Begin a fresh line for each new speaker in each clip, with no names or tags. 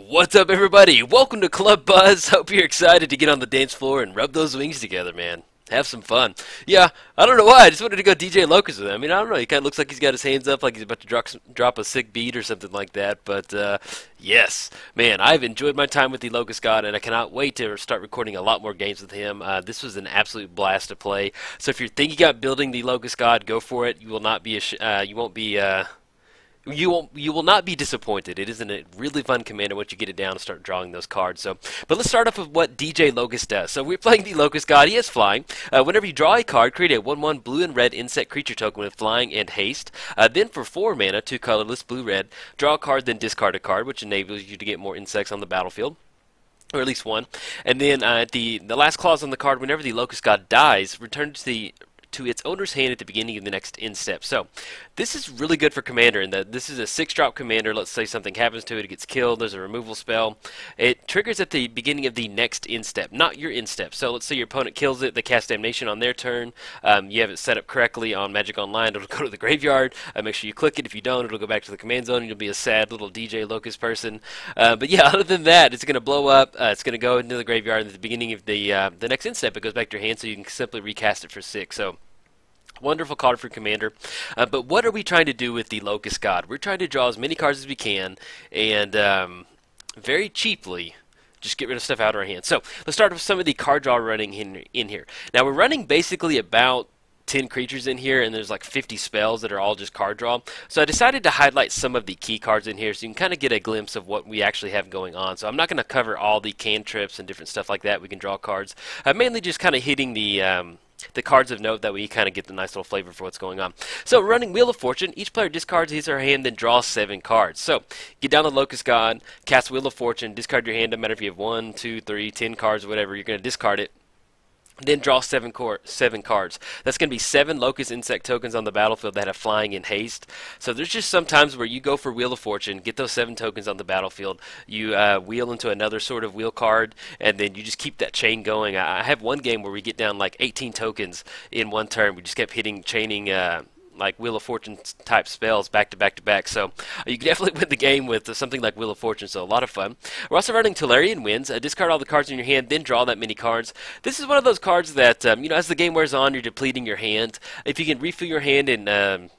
What's up, everybody? Welcome to Club Buzz. Hope you're excited to get on the dance floor and rub those wings together, man. Have some fun. Yeah, I don't know why. I just wanted to go DJ Locust with him. I mean, I don't know. He kind of looks like he's got his hands up like he's about to drop a sick beat or something like that. But, yes, man, I've enjoyed my time with the Locust God, and I cannot wait to start recording a lot more games with him. This was an absolute blast to play. So if you're thinking about building the Locust God, go for it. You will not be, you will not be disappointed. It is a really fun commander once you get it down and start drawing those cards. But let's start off with what DJ Locust does. So we're playing the Locust God. He has flying. Whenever you draw a card, create a 1/1 blue and red insect creature token with flying and haste. Then for 4 mana, 2 colorless, blue-red, draw a card, then discard a card, which enables you to get more insects on the battlefield. Or at least one. And then the last clause on the card, whenever the Locust God dies, return to its owner's hand at the beginning of the next end step. So this is really good for commander in that this is a 6-drop commander. Let's say something happens to it, it gets killed, there's a removal spell. It triggers at the beginning of the next end step, not your end step. So let's say your opponent kills it, they cast Damnation on their turn. You have it set up correctly on Magic Online, it'll go to the graveyard. Make sure you click it. If you don't, it'll go back to the command zone and you'll be a sad little DJ Locust person. But yeah, other than that, it's going to blow up, it's going to go into the graveyard, and at the beginning of the next end step it goes back to your hand, so you can simply recast it for 6. So wonderful card for commander. But what are we trying to do with the Locust God? We're trying to draw as many cards as we can and very cheaply just get rid of stuff out of our hands. So let's start with some of the card draw running in here. Now we're running basically about 10 creatures in here, and there's like 50 spells that are all just card draw. So I decided to highlight some of the key cards in here so you can kind of get a glimpse of what we actually have going on. So I'm not going to cover all the cantrips and different stuff like that. We can draw cards. Mainly just kind of hitting the cards of note that we kind of get the nice little flavor for what's going on. So running Wheel of Fortune, each player discards his or her hand, then draws 7 cards. So get down the Locust God, cast Wheel of Fortune, discard your hand, no matter if you have 1, 2, 3, 10 cards, or whatever, you're going to discard it. Then draw 7 cards. That's going to be 7 Locust insect tokens on the battlefield that have flying and haste. So there's just some times where you go for Wheel of Fortune, get those 7 tokens on the battlefield, you wheel into another sort of wheel card, and then you just keep that chain going. I have one game where we get down like 18 tokens in one turn. We just kept chaining like Wheel of Fortune type spells back to back to back. So you can definitely win the game with something like Wheel of Fortune, so a lot of fun. We're also running Tolarian Winds. Discard all the cards in your hand, then draw that many cards. This is one of those cards that, you know, as the game wears on, you're depleting your hand. If you can refill your hand and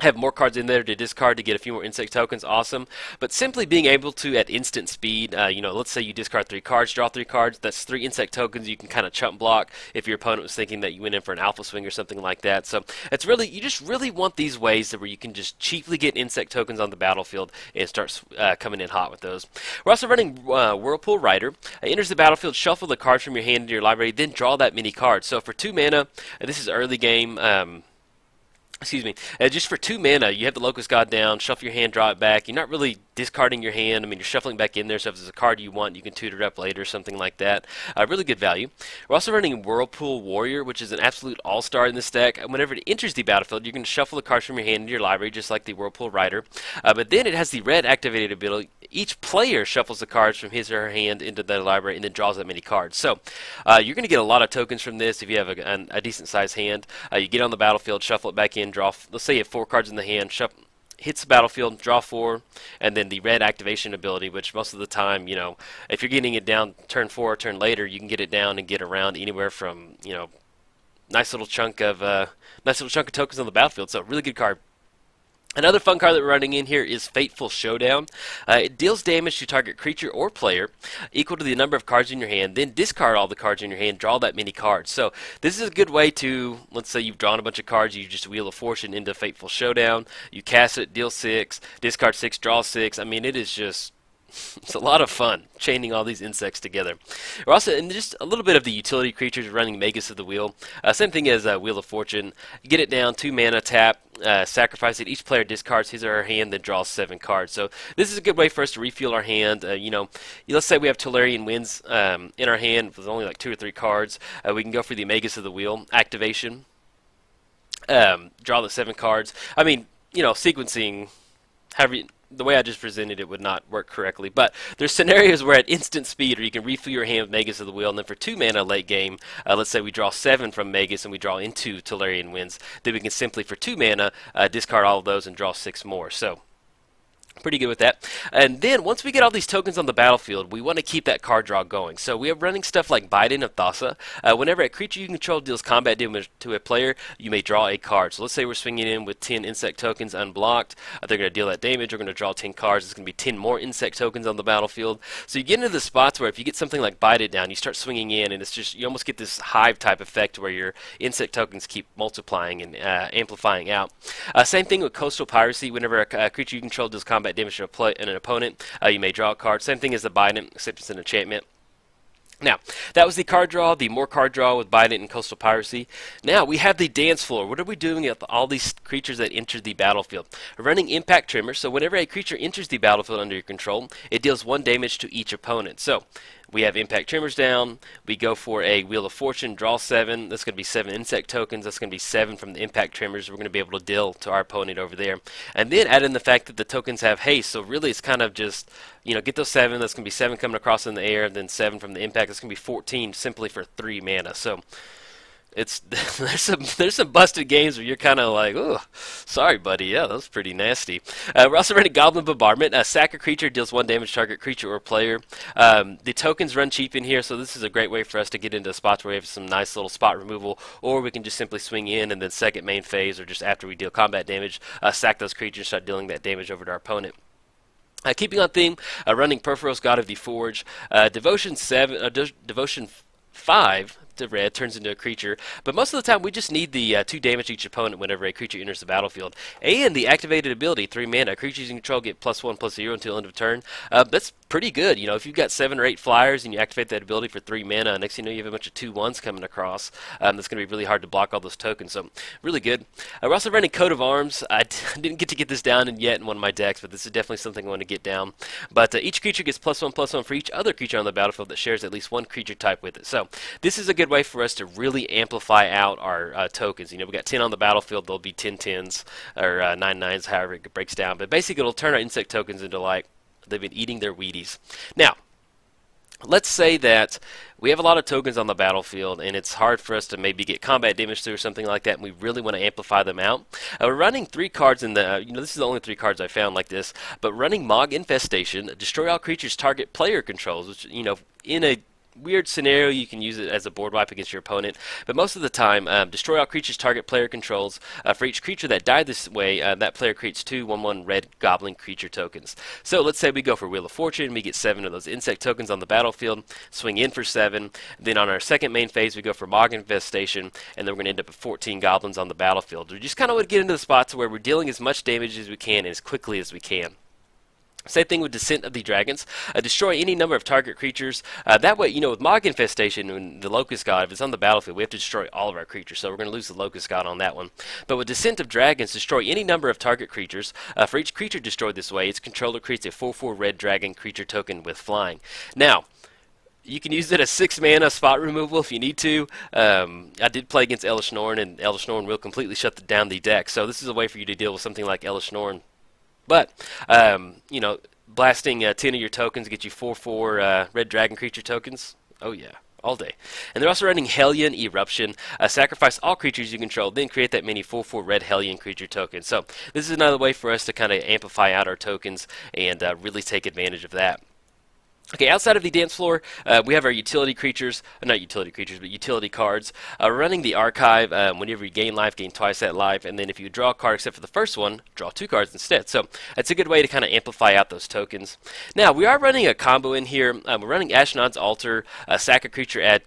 have more cards in there to discard to get a few more insect tokens, awesome. But simply being able to, at instant speed, you know, let's say you discard 3 cards, draw 3 cards, that's 3 insect tokens you can kind of chump block if your opponent was thinking that you went in for an alpha swing or something like that. So it's really, you just really want these ways where you can just cheaply get insect tokens on the battlefield and start coming in hot with those. We're also running Whirlpool Rider. Enters the battlefield, shuffle the cards from your hand into your library, then draw that many cards. So for 2 mana, this is early game, excuse me, just for 2 mana, you have the Locust God down, shuffle your hand, draw it back. You're not really discarding your hand. I mean, you're shuffling back in there, so if there's a card you want, you can tutor it up later, something like that. Really good value. We're also running Whirlpool Warrior, which is an absolute all-star in this deck. Whenever it enters the battlefield, you're going to shuffle the cards from your hand into your library, just like the Whirlpool Rider. But then it has the red activated ability. Each player shuffles the cards from his or her hand into the library and then draws that many cards. So you're going to get a lot of tokens from this if you have a decent-sized hand. You get on the battlefield, shuffle it back in, draw, let's say you have 4 cards in the hand, hits the battlefield, draw 4, and then the red activation ability, which most of the time, you know, if you're getting it down turn 4 or turn later, you can get it down and get around anywhere from, you know, nice little chunk of tokens on the battlefield. So really good card. Another fun card that we're running in here is Fateful Showdown. It deals damage to target creature or player equal to the number of cards in your hand, then discard all the cards in your hand, draw that many cards. So this is a good way to, let's say you've drawn a bunch of cards, you just Wheel of Fortune into Fateful Showdown, you cast it, deal 6, discard 6, draw 6. I mean, it is just, it's a lot of fun chaining all these insects together. We're also in just a little bit of the utility creatures running Magus of the Wheel. Same thing as Wheel of Fortune. Get it down, 2 mana, tap, sacrifice it. Each player discards his or her hand, then draws 7 cards. So this is a good way for us to refuel our hand. You know, let's say we have Tolarian Winds in our hand with only like 2 or 3 cards. We can go for the Magus of the Wheel activation. Draw the 7 cards. I mean, you know, sequencing, the way I just presented it would not work correctly, but there's scenarios where at instant speed, or you can refill your hand with Magus of the Wheel, and then for 2 mana late game, let's say we draw 7 from Magus and we draw into Tolarian Winds, then we can simply for 2 mana discard all of those and draw 6 more. So Pretty good with that. And then once we get all these tokens on the battlefield, we want to keep that card draw going. So we are running stuff like Biden of Thassa. Whenever a creature you control deals combat damage to a player, you may draw a card. So let's say we're swinging in with 10 insect tokens unblocked. They're going to deal that damage. We're going to draw 10 cards. It's going to be 10 more insect tokens on the battlefield. So you get into the spots where if you get something like Biden down, you start swinging in, and it's just, you almost get this hive type effect where your insect tokens keep multiplying and amplifying out. Same thing with Coastal Piracy. Whenever a creature you control deals combat damage to an opponent, you may draw a card. Same thing as the Biden, except it's an enchantment. Now, that was the card draw, the more card draw with Biden and Coastal Piracy. Now, we have the dance floor. What are we doing with all these creatures that enter the battlefield? We're running Impact Tremor, so whenever a creature enters the battlefield under your control, it deals 1 damage to each opponent. So, we have Impact Tremors down. We go for a Wheel of Fortune, draw 7. That's going to be 7 insect tokens. That's going to be 7 from the Impact Tremors. We're going to be able to deal to our opponent over there. And then add in the fact that the tokens have haste. So really it's kind of just, you know, get those 7. That's going to be 7 coming across in the air. And then 7 from the Impact. That's going to be 14 simply for 3 mana. So it's there's some busted games where you're kind of like, oh, sorry, buddy. Yeah, that was pretty nasty. We're also running Goblin Bombardment. Sack a creature, deals 1 damage to target creature or player. The tokens run cheap in here, so this is a great way for us to get into spots where we have some nice little spot removal, or we can just simply swing in and then second main phase, or just after we deal combat damage, sack those creatures, start dealing that damage over to our opponent. Keeping on theme, running Perforos, God of the Forge. Devotion 5 to red turns into a creature, but most of the time we just need the 2 damage to each opponent whenever a creature enters the battlefield. And the activated ability, 3 mana, creatures you control get +1/+0 until end of turn. That's pretty good. You know, if you've got 7 or 8 flyers and you activate that ability for 3 mana, next thing you know you have a bunch of 2/1s coming across. That's going to be really hard to block all those tokens, so really good. We're also running Coat of Arms. I didn't get to get this down yet in one of my decks, but this is definitely something I want to get down. But each creature gets +1/+1 for each other creature on the battlefield that shares at least 1 creature type with it. So this is a good way for us to really amplify out our tokens. You know, we got 10 on the battlefield, there'll be 10 10s or 9 9s, however it breaks down. But basically it'll turn our insect tokens into like they've been eating their Wheaties. Now, let's say that we have a lot of tokens on the battlefield and it's hard for us to maybe get combat damage through or something like that, and we really want to amplify them out. We're running 3 cards in the, you know, this is the only 3 cards I found like this, but running Mog Infestation, destroy all creatures target player controls, which, you know, in a weird scenario you can use it as a board wipe against your opponent, but most of the time destroy all creatures target player controls. For each creature that died this way, that player creates 2 1/1 red goblin creature tokens. So let's say we go for Wheel of Fortune, we get 7 of those insect tokens on the battlefield, swing in for 7, then on our second main phase we go for Mog Infestation, and then we're going to end up with 14 goblins on the battlefield. We just kind of want to get into the spots where we're dealing as much damage as we can as quickly as we can. Same thing with Descent of the Dragons. Destroy any number of target creatures. That way, you know, with Mog Infestation and the Locust God, if it's on the battlefield, we have to destroy all of our creatures. So we're going to lose the Locust God on that one. But with Descent of Dragons, destroy any number of target creatures. For each creature destroyed this way, its controller creates a 4/4 red dragon creature token with flying. Now, you can use it as 6 mana spot removal if you need to. I did play against Elesh Norn, and Elesh Norn will completely shut down the deck. So this is a way for you to deal with something like Elesh Norn. But, you know, blasting 10 of your tokens get you 4/4 red dragon creature tokens. Oh yeah, all day. And they're also running Hellion Eruption. Sacrifice all creatures you control, then create that mini 4/4 red Hellion creature token. So this is another way for us to kind of amplify out our tokens and really take advantage of that. Okay, outside of the dance floor, we have our utility creatures, not utility creatures, but utility cards. We're running the archive. Whenever you gain life, gain twice that life, and then if you draw a card except for the first one, draw 2 cards instead. So that's a good way to kind of amplify out those tokens. Now, we are running a combo in here. We're running Ashnod's Altar, sack a creature, add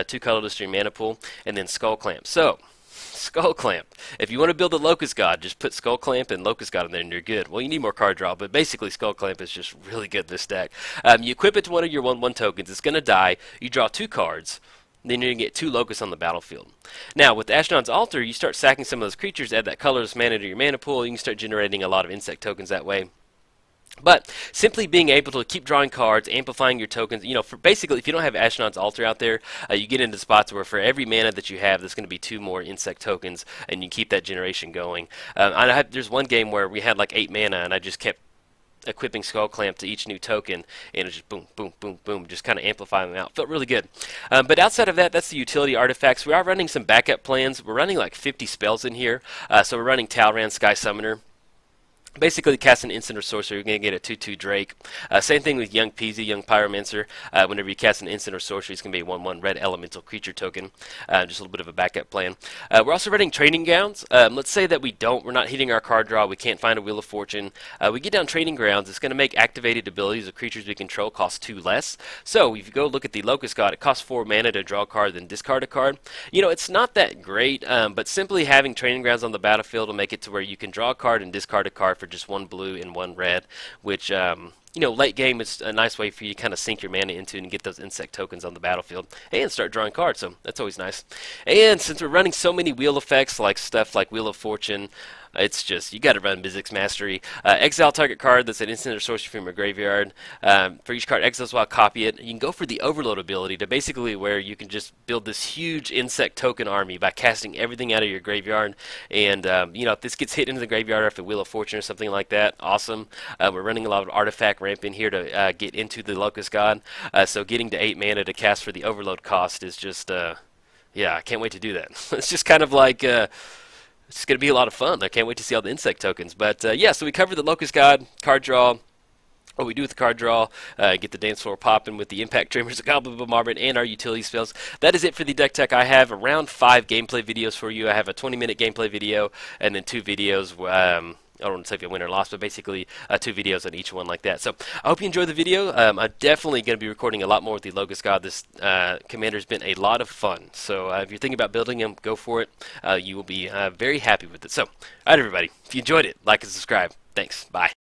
2 colorless to your mana pool, and then Skull Clamp. So, Skull Clamp. If you want to build a Locust God, just put Skull Clamp and Locust God in there and you're good. Well, you need more card draw, but basically Skull Clamp is just really good in this deck. You equip it to one of your 1/1 tokens. It's going to die. You draw 2 cards. Then you're going to get 2 Locusts on the battlefield. Now, with Ashnod's Altar, you start sacking some of those creatures, add that colorless mana to your mana pool. You can start generating a lot of insect tokens that way. But simply being able to keep drawing cards, amplifying your tokens, you know, for basically if you don't have Ashnod's Altar out there, you get into spots where for every mana that you have, there's going to be 2 more insect tokens, and you keep that generation going. There's one game where we had like 8 mana, and I just kept equipping Skull Clamp to each new token, and it just boom, boom, boom, boom, just kind of amplifying them out. Felt really good. But outside of that, that's the utility artifacts. We are running some backup plans. We're running like 50 spells in here. So we're running Talran, Sky Summoner. Basically, cast an instant or sorcery, you're going to get a 2/2 Drake. Same thing with Young Peasy, Young Pyromancer. Whenever you cast an instant or sorcery, it's going to be a 1/1 red elemental creature token. Just a little bit of a backup plan. We're also running Training Grounds. Let's say that we're not hitting our card draw, we can't find a Wheel of Fortune. We get down Training Grounds, it's going to make activated abilities of creatures we control cost 2 less. So if you go look at the Locust God, it costs 4 mana to draw a card, then discard a card. You know, it's not that great, but simply having Training Grounds on the battlefield will make it to where you can draw a card and discard a card for just 1 blue and 1 red, which you know, late game is a nice way for you to kind of sink your mana into and get those insect tokens on the battlefield and start drawing cards, so that's always nice. And since we're running so many wheel effects, like stuff like Wheel of Fortune, it's just, you got to run Mizzix Mastery. Exile target card that's an instant or sorcery from your graveyard. For each card exiles while copy it. You can go for the Overload ability to basically where you can just build this huge insect token army by casting everything out of your graveyard. And, you know, if this gets hit into the graveyard after Wheel of Fortune or something like that, awesome. We're running a lot of Artifact Ramp in here to get into the Locust God. So getting to 8 mana to cast for the Overload cost is just, yeah, I can't wait to do that. It's just kind of like... it's going to be a lot of fun. I can't wait to see all the insect tokens. But yeah, so we covered the Locust God, card draw, what we do with the card draw, get the dance floor popping with the Impact Tremors, the Goblin Bombardment, and our utility spells. That is it for the deck tech. I have around 5 gameplay videos for you. I have a 20-minute gameplay video and then 2 videos. I don't want to say if you win or lost, but basically 2 videos on each one like that. So I hope you enjoyed the video. I'm definitely going to be recording a lot more with the Locust God. This commander's been a lot of fun. So if you're thinking about building him, go for it. You will be very happy with it. So, all right, everybody. If you enjoyed it, like and subscribe. Thanks. Bye.